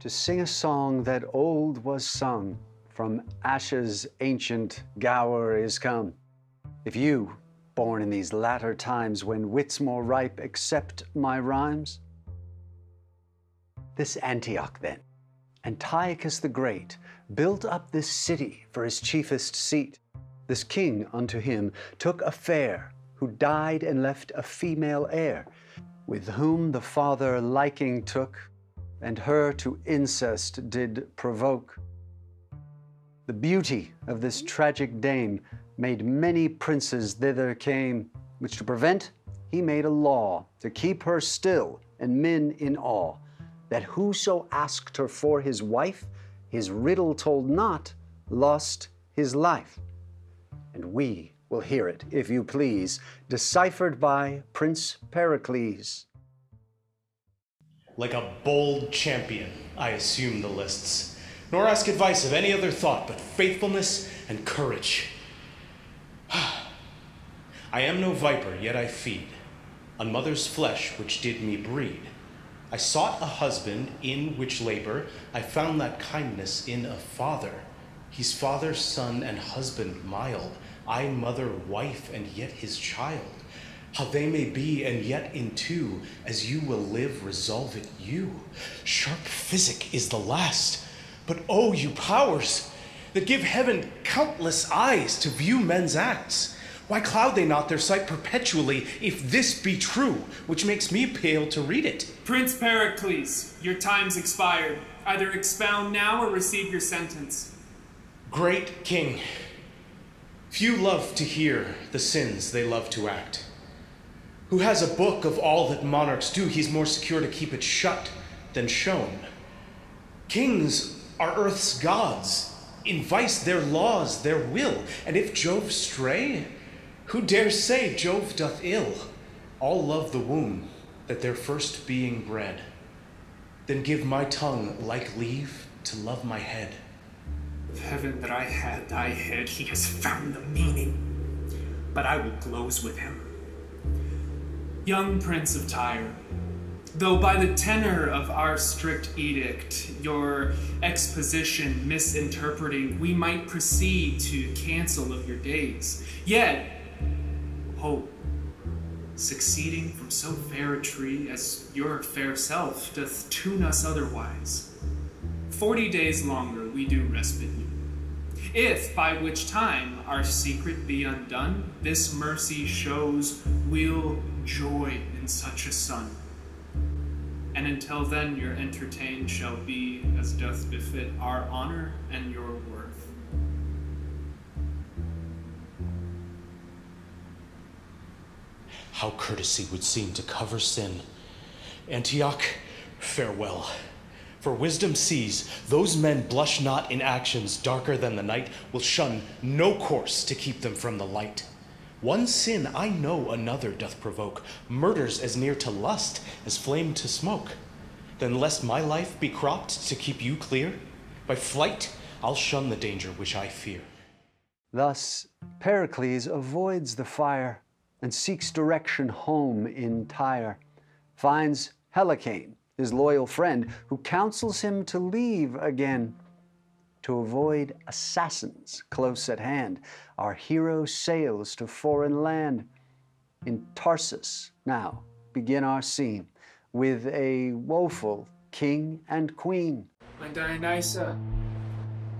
to sing a song that old was sung, from ashes ancient Gower is come. If you, born in these latter times when wit's more ripe, accept my rhymes. This Antioch then, Antiochus the Great, built up this city for his chiefest seat. This king unto him took a fair, who died and left a female heir, with whom the father liking took, and her to incest did provoke. The beauty of this tragic dame made many princes thither came, which to prevent he made a law, to keep her still and men in awe, that whoso asked her for his wife, his riddle told not, lost his life. And we will hear it, if you please, deciphered by Prince Pericles. Like a bold champion, I assume the lists, nor ask advice of any other thought but faithfulness and courage. I am no viper, yet I feed on mother's flesh which did me breed. I sought a husband in which labor, I found that kindness in a father. He's father, son, and husband mild, I mother, wife, and yet his child. How they may be, and yet in two, as you will live, resolve it you. Sharp physic is the last, but oh, you powers that give heaven countless eyes to view men's acts. Why cloud they not their sight perpetually, if this be true, which makes me pale to read it? Prince Pericles, your time's expired. Either expound now or receive your sentence. Great king, few love to hear the sins they love to act. Who has a book of all that monarchs do, he's more secure to keep it shut than shown. Kings are earth's gods, in vice their laws, their will, and if Jove stray, who dares say Jove doth ill? All love the womb that their first being bred. Then give my tongue like leave to love my head. If heaven that I had thy head, he has found the meaning, but I will glose with him. Young Prince of Tyre, though by the tenor of our strict edict, your exposition misinterpreting, we might proceed to cancel of your days, yet hope, succeeding from so fair a tree as your fair self, doth tune us otherwise. 40 days longer we do respite you. If by which time our secret be undone, this mercy shows we'll joy in such a son. And until then your entertained shall be as doth befit our honor and your worth. How courtesy would seem to cover sin. Antioch, farewell. For wisdom sees, those men blush not in actions darker than the night, will shun no course to keep them from the light. One sin I know another doth provoke, murders as near to lust as flame to smoke. Then lest my life be cropped to keep you clear, by flight I'll shun the danger which I fear. Thus Pericles avoids the fire and seeks direction home in Tyre, finds Helicane, his loyal friend, who counsels him to leave again. To avoid assassins close at hand, our hero sails to foreign land. In Tarsus now begin our scene, with a woeful king and queen. My Dionyza,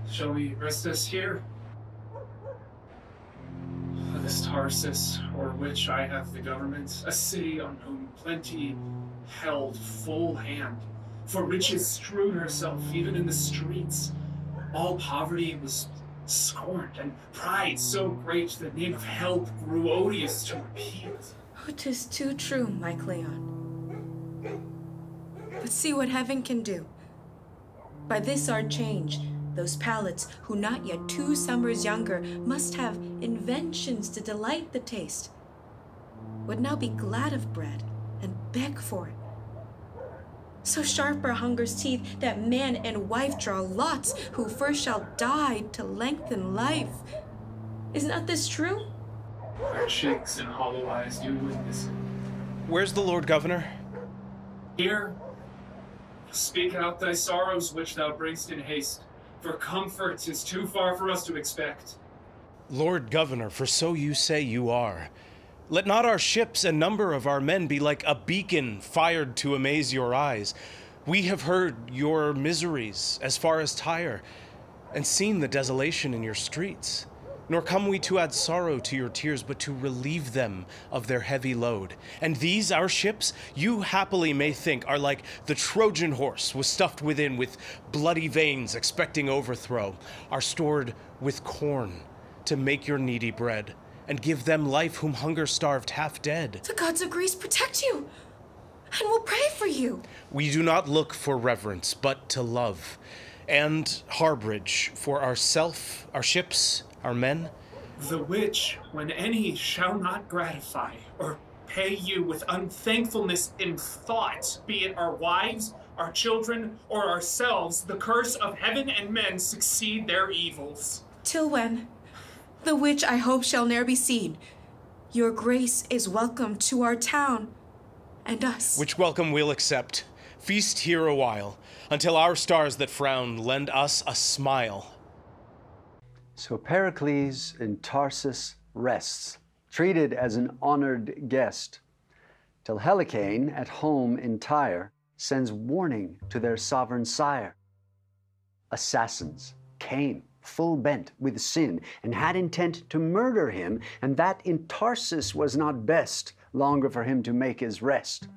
shall we rest us here? This Tarsus, o'er which I have the government, a city on whom plenty held full hand, for riches strewed herself even in the streets. All poverty was scorned, and pride so great the name of help grew odious to repeat. Oh, 'tis too true, my Cleon. But see what heaven can do. By this our change, those palates who not yet 2 summers younger must have inventions to delight the taste, would now be glad of bread and beg for it. So sharp are hunger's teeth that man and wife draw lots, who first shall die to lengthen life. Is not this true? Our cheeks and hollow eyes do witness. Where's the Lord Governor? Here, Speak out thy sorrows which thou bringst in haste, for comfort is too far for us to expect. Lord Governor, for so you say you are. Let not our ships and number of our men be like a beacon fired to amaze your eyes. We have heard your miseries as far as Tyre, and seen the desolation in your streets. Nor come we to add sorrow to your tears, but to relieve them of their heavy load. And these, our ships, you happily may think are like the Trojan horse was stuffed within with bloody veins expecting overthrow, are stored with corn to make your needy bread, and give them life whom hunger starved half dead. The gods of Greece protect you, and will pray for you. We do not look for reverence, but to love, and harborage for ourself, our ships, our men. The which, when any shall not gratify, or pay you with unthankfulness in thought, be it our wives, our children, or ourselves, the curse of heaven and men succeed their evils. Till when? The which I hope shall ne'er be seen. Your grace is welcome to our town, and us. Which welcome we'll accept. Feast here a while, until our stars that frown lend us a smile. So Pericles in Tarsus rests, treated as an honored guest, till Helicane at home in Tyre sends warning to their sovereign sire. Assassins came, full bent with sin, and had intent to murder him, and that in Tarsus was not best longer for him to make his rest.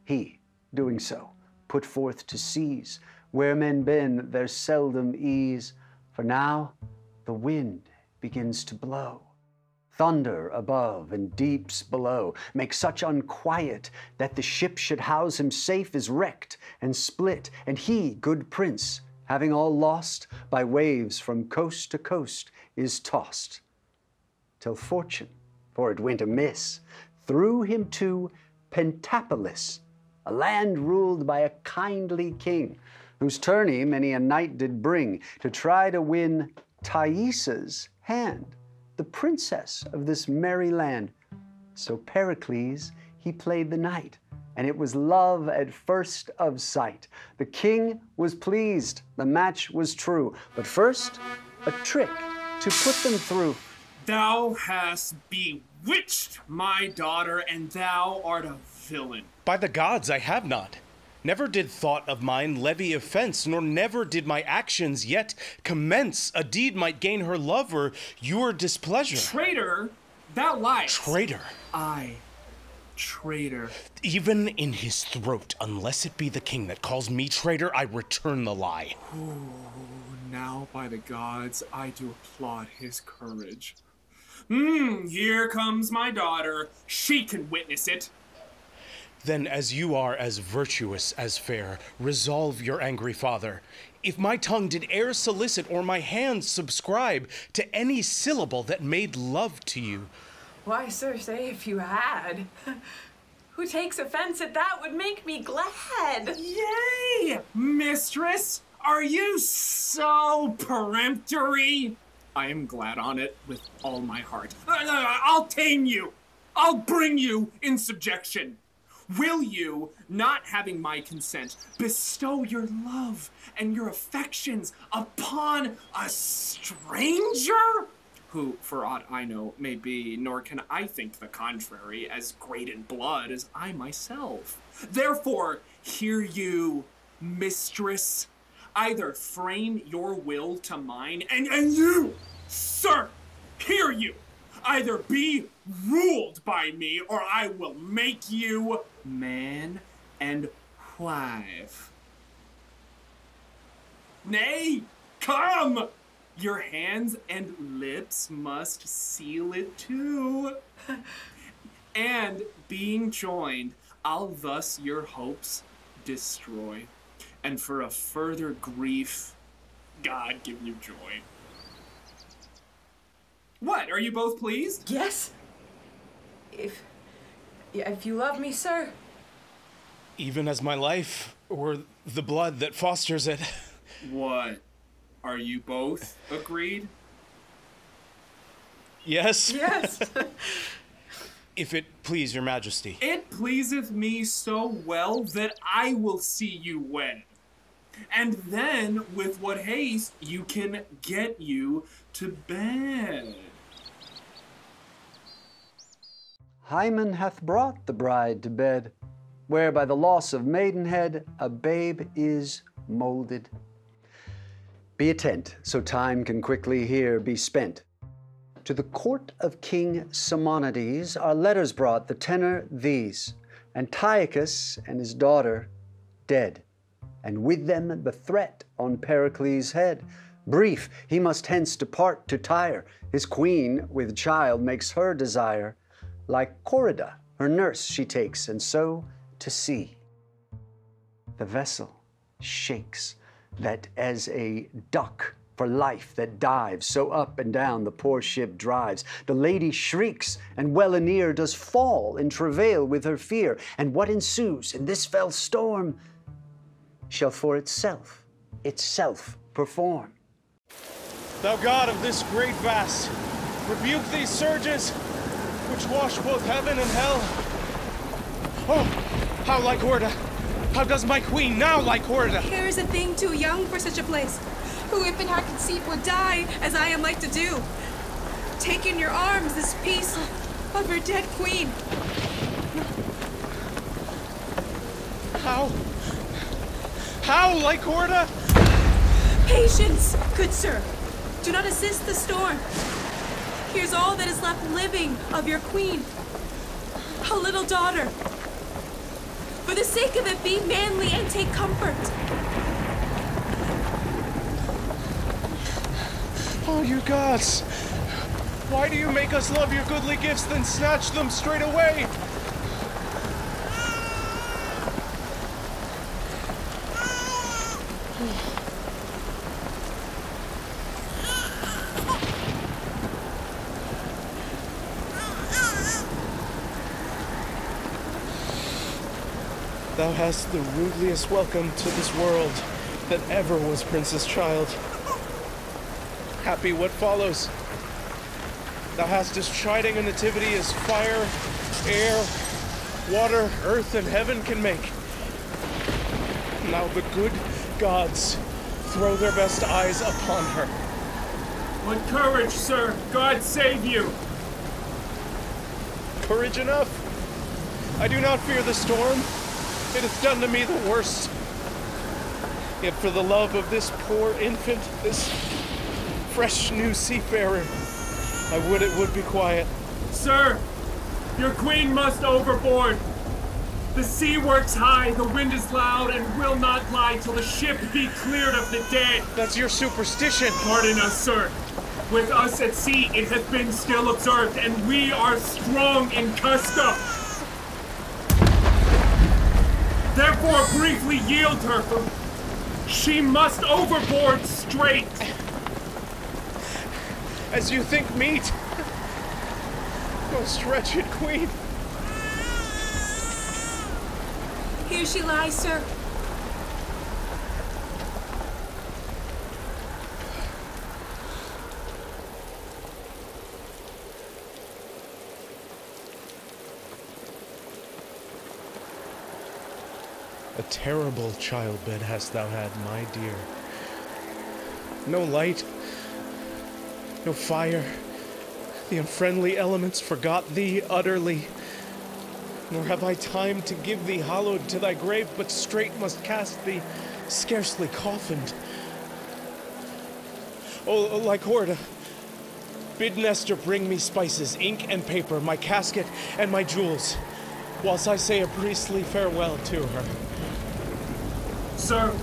He, doing so, put forth to seize, where men been their seldom ease, for now the wind begins to blow. Thunder above and deeps below make such unquiet that the ship should house him safe is wrecked and split, and he, good prince, having all lost by waves from coast to coast, is tossed, till fortune, for it went amiss, threw him to Pentapolis, a land ruled by a kindly king, whose tourney many a knight did bring to try to win Thaisa's hand, the princess of this merry land. So Pericles, he played the knight, and it was love at first of sight. The king was pleased, the match was true, but first, a trick to put them through. Thou hast bewitched my daughter, and thou art a villain. By the gods, I have not. Never did thought of mine levy offense, nor never did my actions yet commence. A deed might gain her love or your displeasure. Traitor, thou liest. Traitor. I, traitor. Even in his throat, unless it be the king that calls me traitor, I return the lie. Ooh, now by the gods, I do applaud his courage. Here comes my daughter. She can witness it. Then, as you are as virtuous as fair, resolve your angry father. If my tongue did e'er solicit, or my hand subscribe to any syllable that made love to you. Why, sir, say if you had. Who takes offense at that would make me glad. Yay! Mistress, are you so peremptory? I am glad on it with all my heart. I'll tame you. I'll bring you in subjection. Will you, not having my consent, bestow your love and your affections upon a stranger? Who, for aught I know, may be, nor can I think the contrary, as great in blood as I myself. Therefore, hear you, mistress, either frame your will to mine, and you, sir, hear you, either be ruled by me, or I will make you man and wife. Nay, come! Your hands and lips must seal it too. And being joined, I'll thus your hopes destroy. And for a further grief, God give you joy. What, are you both pleased? Yes. If you love me, sir. Even as my life, or the blood that fosters it. What? Are you both agreed? Yes. Yes. If it please your majesty. It pleaseth me so well that I will see you wed. And then, with what haste you can get you to bed. Hymen hath brought the bride to bed, where by the loss of maidenhead a babe is molded. Be attent, so time can quickly here be spent. To the court of King Simonides are letters brought, the tenor these: Antiochus and his daughter dead, and with them the threat on Pericles' head. Brief, he must hence depart to Tyre. His queen with child makes her desire. Lychorida, her nurse, she takes, and so to sea. The vessel shakes, that as a duck for life that dives, so up and down the poor ship drives. The lady shrieks, and well anear does fall in travail with her fear. And what ensues in this fell storm shall for itself perform. Thou God of this great vast, rebuke these surges, which wash both heaven and hell. Oh, how Lychorida! How does my queen now, Lychorida? Here is a thing too young for such a place, who if it had conceived would die, as I am like to do. Take in your arms this piece of your dead queen. How? How, Lychorida? Patience, good sir. Do not assist the storm. Here's all that is left living of your queen, a little daughter. For the sake of it, be manly and take comfort. Oh, you gods! Why do you make us love your goodly gifts, then snatch them straight away? Thou hast the rudeliest welcome to this world that ever was prince's child. Happy what follows. Thou hast as chiding a nativity as fire, air, water, earth, and heaven can make. Now the good gods throw their best eyes upon her. What courage, sir! God save you! Courage enough. I do not fear the storm. It hath done to me the worst. Yet for the love of this poor infant, this fresh new seafarer, I would it would be quiet. Sir, your queen must overboard. The sea works high, the wind is loud, and will not lie till the ship be cleared of the dead. That's your superstition. Pardon us, sir. With us at sea, it hath been still observed, and we are strong in custom. Therefore, briefly yield her, for she must overboard straight. As you think meet, most wretched queen. Here she lies, sir. A terrible childbed hast thou had, my dear. No light, no fire. The unfriendly elements forgot thee utterly. Nor have I time to give thee hallowed to thy grave, but straight must cast thee, scarcely coffined. O Lychorida, bid Nestor bring me spices, ink and paper, my casket and my jewels, whilst I say a priestly farewell to her. Sir,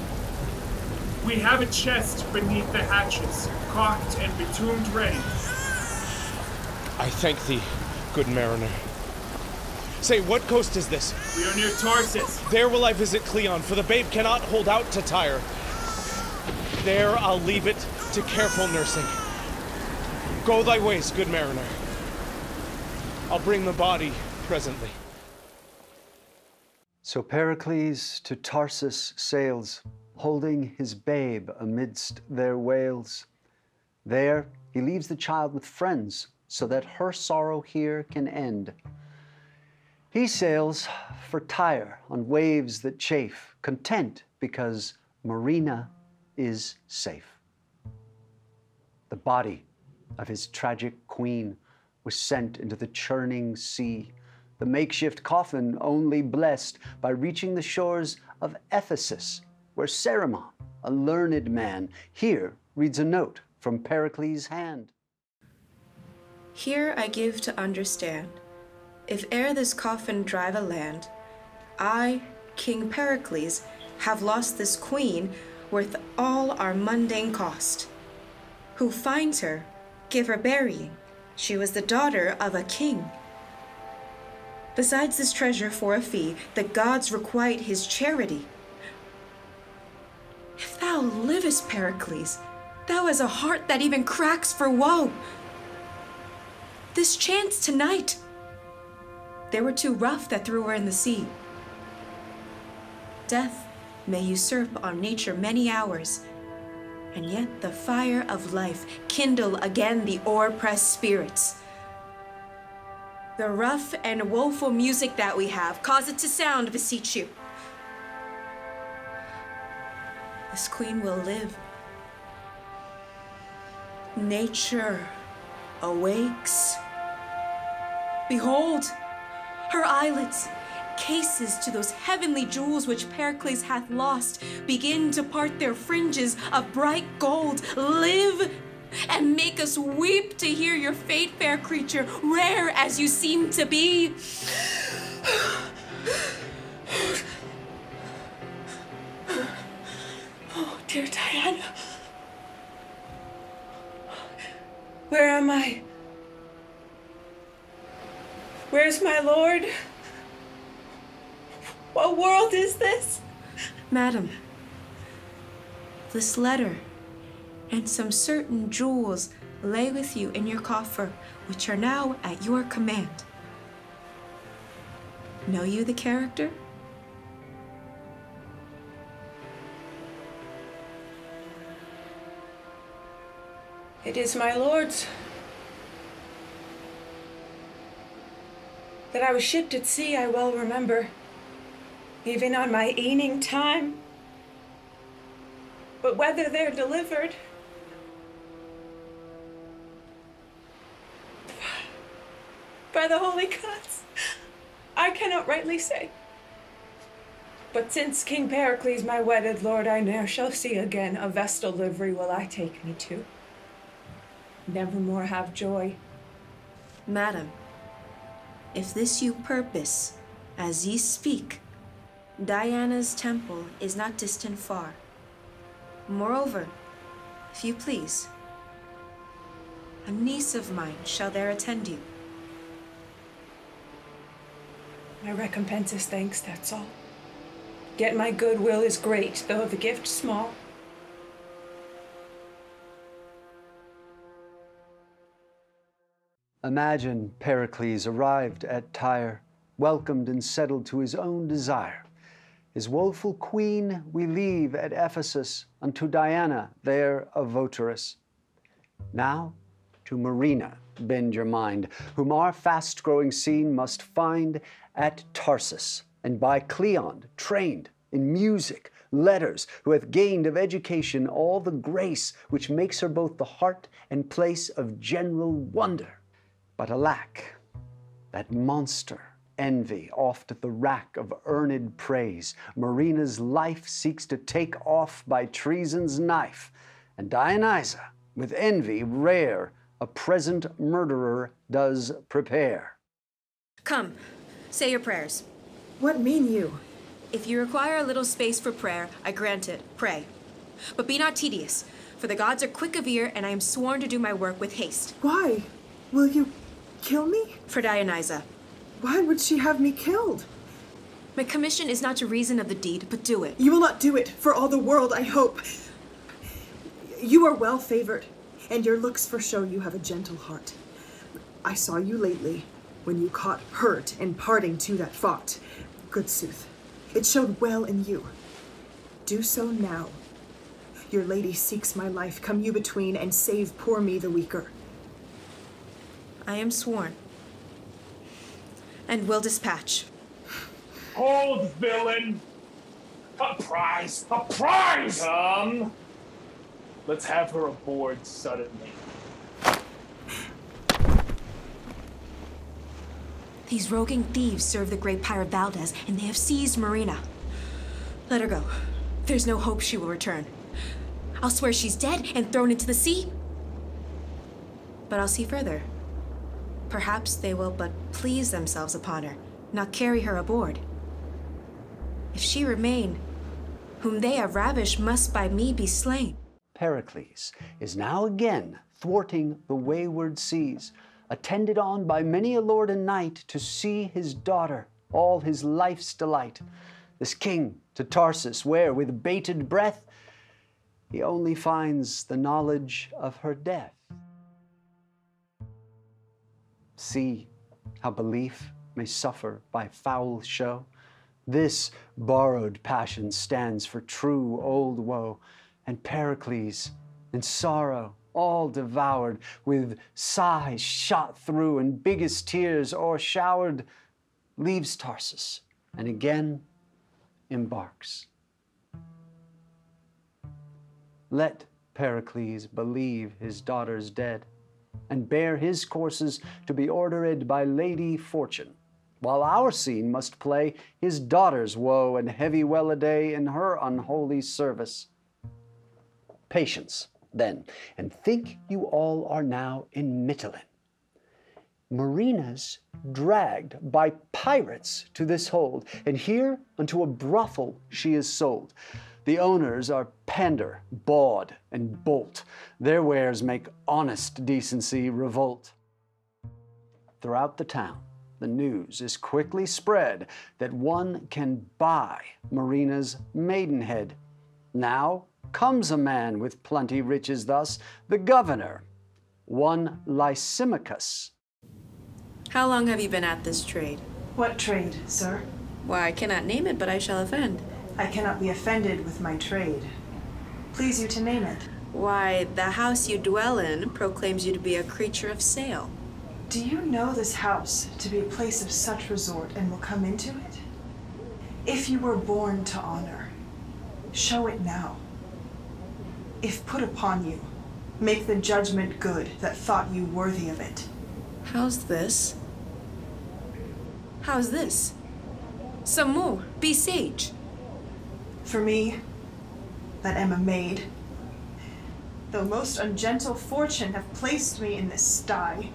we have a chest beneath the hatches, caulked and bitumed ready. I thank thee, good mariner. Say, what coast is this? We are near Tarsus. There will I visit Cleon, for the babe cannot hold out to Tyre. There I'll leave it to careful nursing. Go thy ways, good mariner. I'll bring the body presently. So Pericles to Tarsus sails, holding his babe amidst their wails. There he leaves the child with friends, so that her sorrow here can end. He sails for Tyre on waves that chafe, content because Marina is safe. The body of his tragic queen was sent into the churning sea, the makeshift coffin only blessed by reaching the shores of Ephesus, where Cerimon, a learned man, here reads a note from Pericles' hand. Here I give to understand, if ere this coffin drive a land, I, King Pericles, have lost this queen worth all our mundane cost. Who finds her, give her burying. She was the daughter of a king. Besides this treasure for a fee, the gods requite his charity. If thou livest, Pericles, thou hast a heart that even cracks for woe. This chance tonight. They were too rough that threw her in the sea. Death may usurp on nature many hours, and yet the fire of life kindle again the o'er-pressed spirits. The rough and woeful music that we have, cause it to sound, beseech you. This queen will live. Nature awakes. Behold, her eyelids, cases to those heavenly jewels which Pericles hath lost, begin to part their fringes of bright gold. Live and make us weep to hear your fate, fair creature, rare as you seem to be. Oh, dear Diana. Where am I? Where's my lord? What world is this? Madam, this letter and some certain jewels lay with you in your coffer, which are now at your command. Know you the character? It is my lord's. That I was shipped at sea, I well remember, even on my evening time. But whether they're delivered, by the holy gods, I cannot rightly say. But since King Pericles, my wedded lord, I ne'er shall see again, a vestal livery will I take me to. Never more have joy. Madam, if this you purpose, as ye speak, Diana's temple is not distant far. Moreover, if you please, a niece of mine shall there attend you. My recompense is thanks, that's all. Yet my goodwill is great, though the gift small. Imagine Pericles arrived at Tyre, welcomed and settled to his own desire. His woeful queen we leave at Ephesus, unto Diana there a votaress. Now to Marina bend your mind, whom our fast-growing scene must find at Tarsus, and by Cleon trained in music, letters, who hath gained of education all the grace which makes her both the heart and place of general wonder. But alack, that monster, envy, oft at the rack of earned praise, Marina's life seeks to take off by treason's knife, and Dionyza, with envy rare, a present murderer does prepare. Come, say your prayers. What mean you? If you require a little space for prayer, I grant it. Pray. But be not tedious, for the gods are quick of ear, and I am sworn to do my work with haste. Why? Will you kill me? For Dionyza. Why would she have me killed? My commission is not to reason of the deed, but do it. You will not do it, for all the world, I hope. You are well favored, and your looks for show you have a gentle heart. I saw you lately, when you caught hurt in parting to that fought. Good sooth, it showed well in you. Do so now. Your lady seeks my life, come you between, and save poor me the weaker. I am sworn, and will dispatch. Hold, villain! A prize! A prize! Come. Let's have her aboard suddenly. These roguing thieves serve the great pirate Valdez, and they have seized Marina. Let her go. There's no hope she will return. I'll swear she's dead and thrown into the sea. But I'll see further. Perhaps they will but please themselves upon her, not carry her aboard. If she remain, whom they have ravished must by me be slain. Pericles is now again thwarting the wayward seas, attended on by many a lord and knight to see his daughter, all his life's delight. This king to Tarsus, where with bated breath he only finds the knowledge of her death. See how belief may suffer by foul show. This borrowed passion stands for true old woe, and Pericles, in sorrow, all devoured, with sighs shot through and biggest tears o'ershowered, leaves Tarsus and again embarks. Let Pericles believe his daughter's dead, and bear his courses to be ordered by Lady Fortune, while our scene must play his daughter's woe and heavy well-a-day in her unholy service. Patience, then, and think you all are now in Mytilene. Marina's dragged by pirates to this hold, and here unto a brothel she is sold. The owners are Pander, Bawd, and Boult. Their wares make honest decency revolt. Throughout the town, the news is quickly spread that one can buy Marina's maidenhead. Now comes a man with plenty riches thus, the governor, one Lysimachus. How long have you been at this trade? What trade, sir? Why, I cannot name it, but I shall offend. I cannot be offended with my trade. Please you to name it. Why, the house you dwell in proclaims you to be a creature of sale. Do you know this house to be a place of such resort and will come into it? If you were born to honor, show it now. If put upon you, make the judgment good that thought you worthy of it. How's this? How's this? Some more, be sage. For me, that am a maid, though most ungentle fortune have placed me in this sty,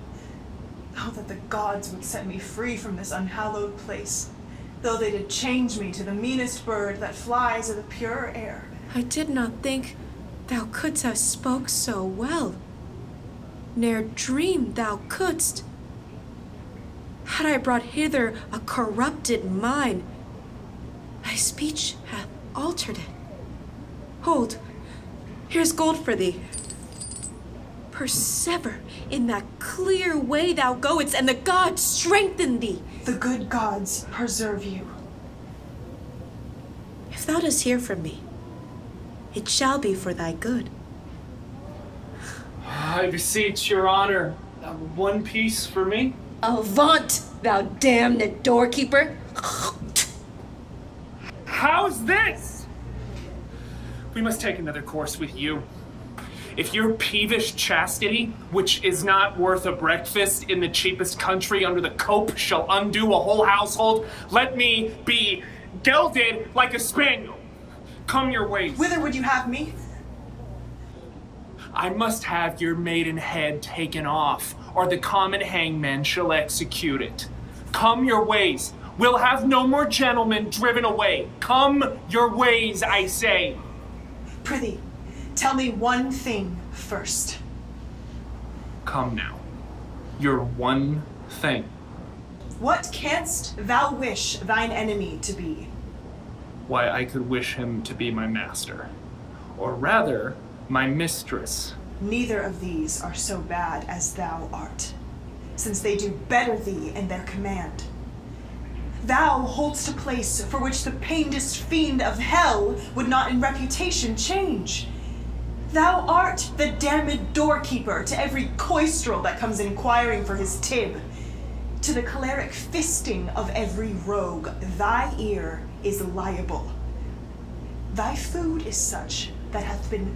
oh, that the gods would set me free from this unhallowed place, though they did change me to the meanest bird that flies of the pure air. I did not think thou couldst have spoke so well. Ne'er dreamed thou couldst. Had I brought hither a corrupted mind, thy speech hath altered it. Hold, here's gold for thee. Persever in that clear way thou goest, and the gods strengthen thee. The good gods preserve you. If thou dost hear from me, it shall be for thy good. I beseech your honor, one piece for me. Avaunt, thou damned doorkeeper! How's this? We must take another course with you. If your peevish chastity, which is not worth a breakfast in the cheapest country under the cope, shall undo a whole household, let me be gelded like a spaniel. Come your ways. Whither would you have me? I must have your maiden head taken off, or the common hangman shall execute it. Come your ways. We'll have no more gentlemen driven away. Come your ways, I say. Prithee, tell me one thing first. Come now. Your one thing. What canst thou wish thine enemy to be? Why, I could wish him to be my master. Or rather, my mistress. Neither of these are so bad as thou art, since they do better thee in their command. Thou hold'st a place for which the painedest fiend of hell would not in reputation change. Thou art the damned doorkeeper to every coistrel that comes inquiring for his tib. To the choleric fisting of every rogue, thy ear is liable. Thy food is such that hath been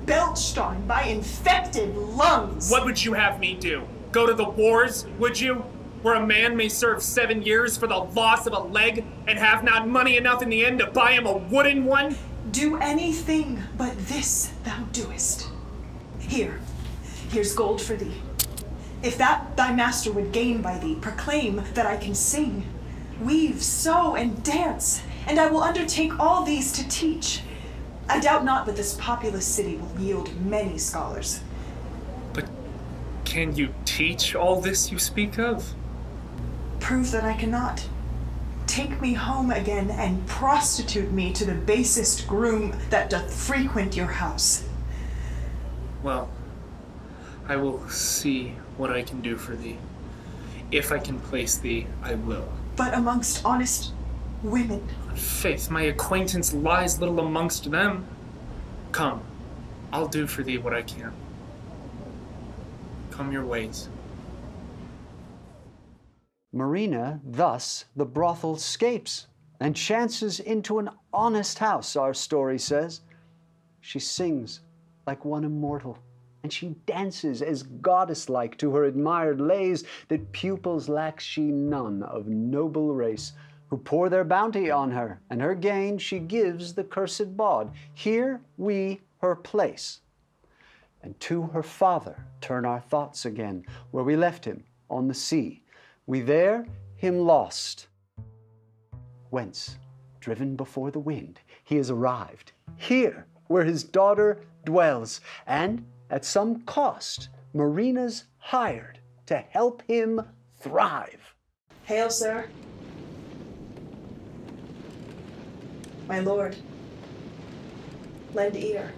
belched on by infected lungs. What would you have me do? Go to the wars, would you? Where a man may serve 7 years for the loss of a leg and have not money enough in the end to buy him a wooden one? Do anything but this thou doest. Here's gold for thee. If that thy master would gain by thee, proclaim that I can sing, weave, sew, and dance, and I will undertake all these to teach. I doubt not but this populous city will yield many scholars. But can you teach all this you speak of? Prove that I cannot. Take me home again and prostitute me to the basest groom that doth frequent your house. Well, I will see what I can do for thee. If I can place thee, I will. But amongst honest women. Faith, my acquaintance lies little amongst them. Come, I'll do for thee what I can. Come your ways. Marina thus the brothel scapes, and chances into an honest house, our story says. She sings like one immortal, and she dances as goddess-like to her admired lays, that pupils lacks she none of noble race, who pour their bounty on her, and her gain she gives the cursed bawd. Here we her place, and to her father turn our thoughts again, where we left him on the sea. We there him lost, whence, driven before the wind, he is arrived here, where his daughter dwells, and at some cost Marina's hired to help him thrive. Hail, sir. My lord, lend ear.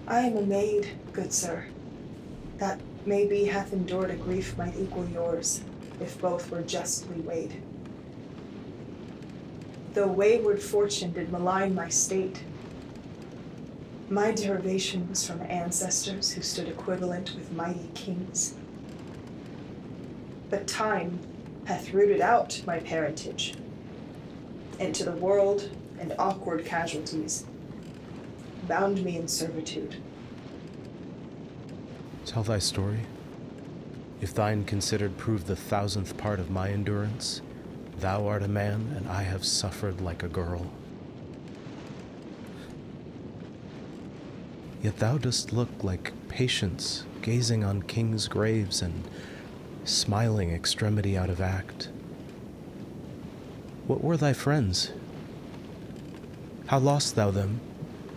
I am a maid, good sir, that maybe hath endured a grief might equal yours, if both were justly weighed. Though wayward fortune did malign my state, my derivation was from ancestors who stood equivalent with mighty kings. But time hath rooted out my parentage, and to the world and awkward casualties bound me in servitude. Tell thy story. If thine considered prove the 1,000th part of my endurance, thou art a man, and I have suffered like a girl. Yet thou dost look like patience gazing on kings' graves and smiling extremity out of act. What were thy friends? How lost thou them?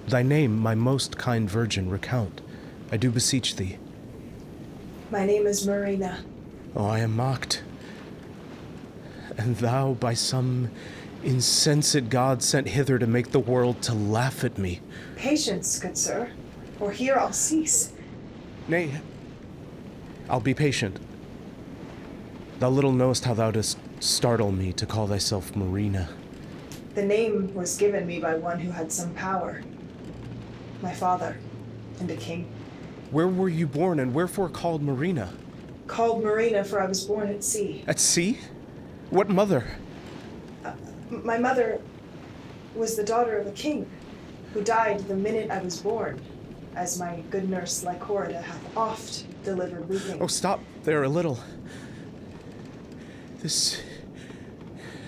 Thy name, my most kind virgin, recount, I do beseech thee. My name is Marina. Oh, I am mocked. And thou, by some insensate god, sent hither to make the world to laugh at me. Patience, good sir, or here I'll cease. Nay, I'll be patient. Thou little knowest how thou dost startle me to call thyself Marina. The name was given me by one who had some power. My father, and a king. Where were you born, and wherefore called Marina? Called Marina, for I was born at sea. At sea? What mother? My mother was the daughter of a king, who died the minute I was born, as my good nurse Lychorida hath oft delivered weeping. Oh, stop there a little. This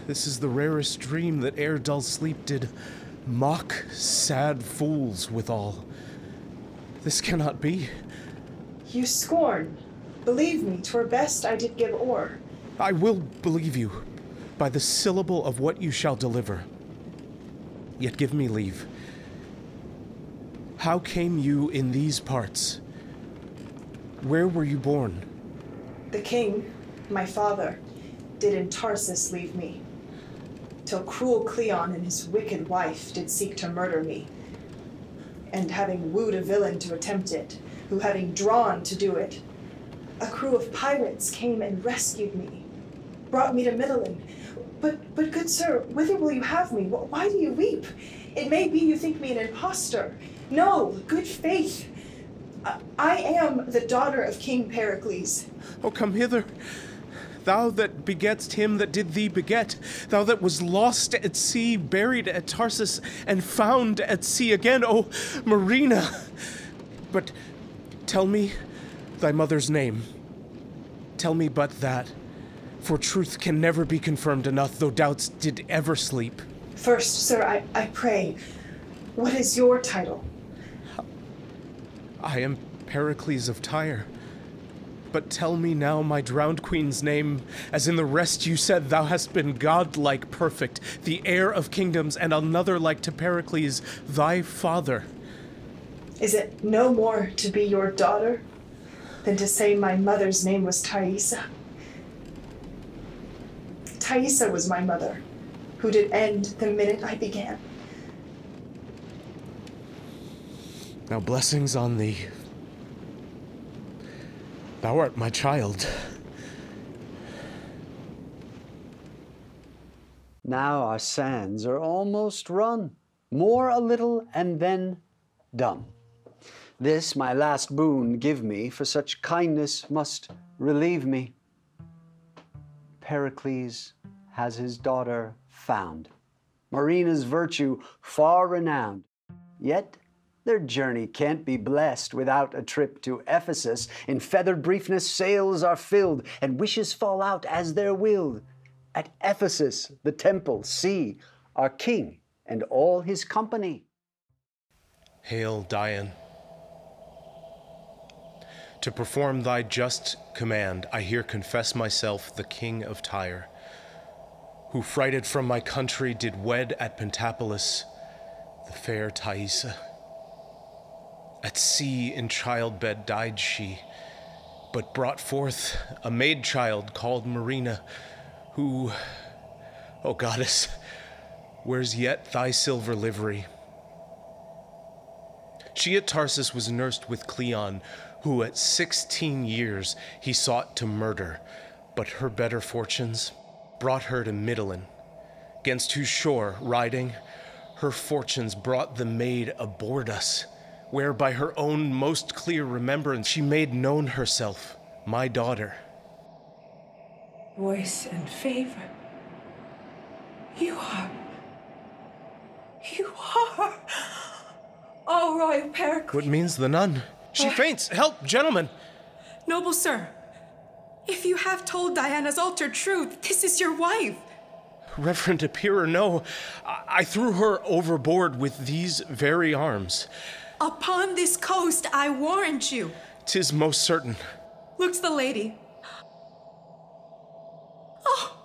is the rarest dream that ere dull sleep did mock sad fools withal. This cannot be. You scorn. Believe me, 'twere best I did give o'er. I will believe you, by the syllable of what you shall deliver. Yet give me leave. How came you in these parts? Where were you born? The king, my father, did in Tarsus leave me, till cruel Cleon and his wicked wife did seek to murder me. And having wooed a villain to attempt it, who having drawn to do it, a crew of pirates came and rescued me, brought me to Mitylene. But good sir, whither will you have me? Why do you weep? It may be you think me an impostor. No, good faith. I am the daughter of King Pericles. Oh, come hither. thou that begett'st him that did thee beget, thou that was lost at sea, buried at Tarsus, and found at sea again, O Marina! But tell me thy mother's name. Tell me but that, for truth can never be confirmed enough, though doubts did ever sleep. First, sir, I pray, what is your title? I am Pericles of Tyre. But tell me now my drowned queen's name, as in the rest you said thou hast been godlike perfect, the heir of kingdoms, and another like to Pericles, thy father. Is it no more to be your daughter than to say my mother's name was Thaisa? Thaisa was my mother, who did end the minute I began. Now blessings on thee. Thou art my child. Now our sands are almost run, more a little and then done. This my last boon give me, for such kindness must relieve me. Pericles has his daughter found, Marina's virtue far renowned. Yet their journey can't be blessed without a trip to Ephesus. In feathered briefness sails are filled, and wishes fall out as they're willed. At Ephesus, the temple, see our king and all his company. Hail, Dian. To perform thy just command, I here confess myself the king of Tyre, who frighted from my country did wed at Pentapolis the fair Thaisa. At sea in childbed died she, but brought forth a maid-child called Marina, who, O goddess, wears yet thy silver livery. She at Tarsus was nursed with Cleon, who at 16 years he sought to murder, but her better fortunes brought her to Mytilene, 'gainst whose shore, riding, her fortunes brought the maid aboard us, where by her own most clear remembrance she made known herself, my daughter. Voice and favor. You are. Oh, royal Pericles. What means the nun? She faints. Help, gentlemen. Noble sir, if you have told Diana's altered truth, this is your wife. Reverend appearer, no. I threw her overboard with these very arms. Upon this coast, I warrant you. 'Tis most certain. Looks the lady. Oh,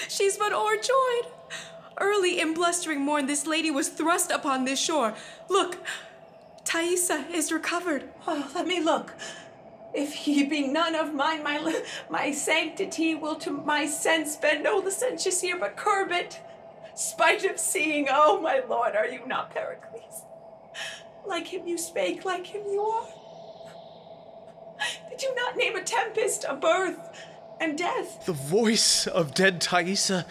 she's but o'erjoyed. Early in blustering morn, this lady was thrust upon this shore. Look, Thaisa is recovered. Oh, let me look. If he be none of mine, my sanctity will to my sense bend no licentious ear, but curb it. Spite of seeing, oh, my lord, are you not Pericles? Like him you spake, like him you are. Did you not name a tempest, a birth, and death? The voice of dead Thaisa.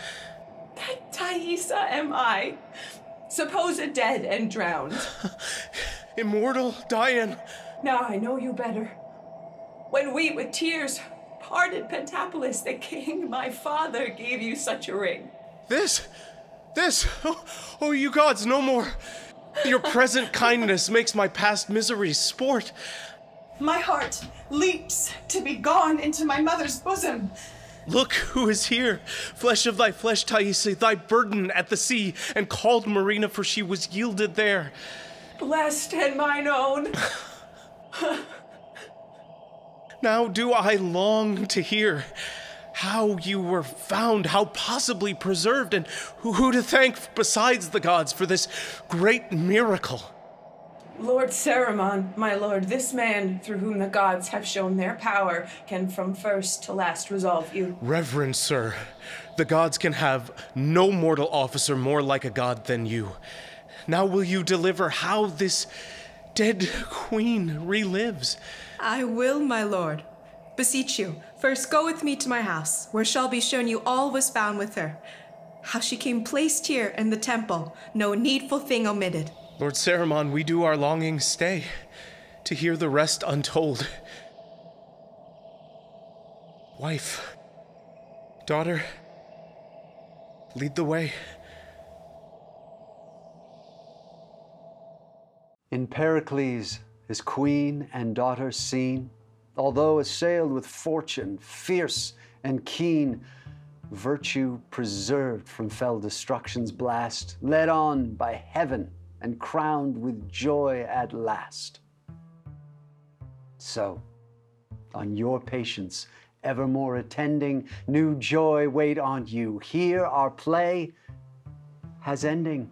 That Thaisa am I, supposed dead and drowned. Immortal Dian. Now I know you better. When we with tears parted Pentapolis, the king, my father, gave you such a ring. This, oh, you gods, no more. Your present kindness makes my past miseries sport. My heart leaps to be gone into my mother's bosom. Look who is here, flesh of thy flesh, Thaisa, thy burden at the sea, and called Marina, for she was yielded there. Blessed and mine own. Now do I long to hear how you were found, how possibly preserved, and who to thank besides the gods for this great miracle. Lord Cerimon, my lord, this man through whom the gods have shown their power can from first to last resolve you. Reverend sir, the gods can have no mortal officer more like a god than you. Now will you deliver how this dead queen relives? I will, my lord. Beseech you, first go with me to my house, where shall be shown you all was found with her. How she came placed here in the temple, no needful thing omitted. Lord Cerimon, we do our longing stay, to hear the rest untold. Wife, Daughter, lead the way. In Pericles, his queen and daughter seen, although assailed with fortune, fierce and keen, virtue preserved from fell destruction's blast, led on by heaven and crowned with joy at last. So, on your patience, evermore attending, new joy wait on you. Here our play has ending.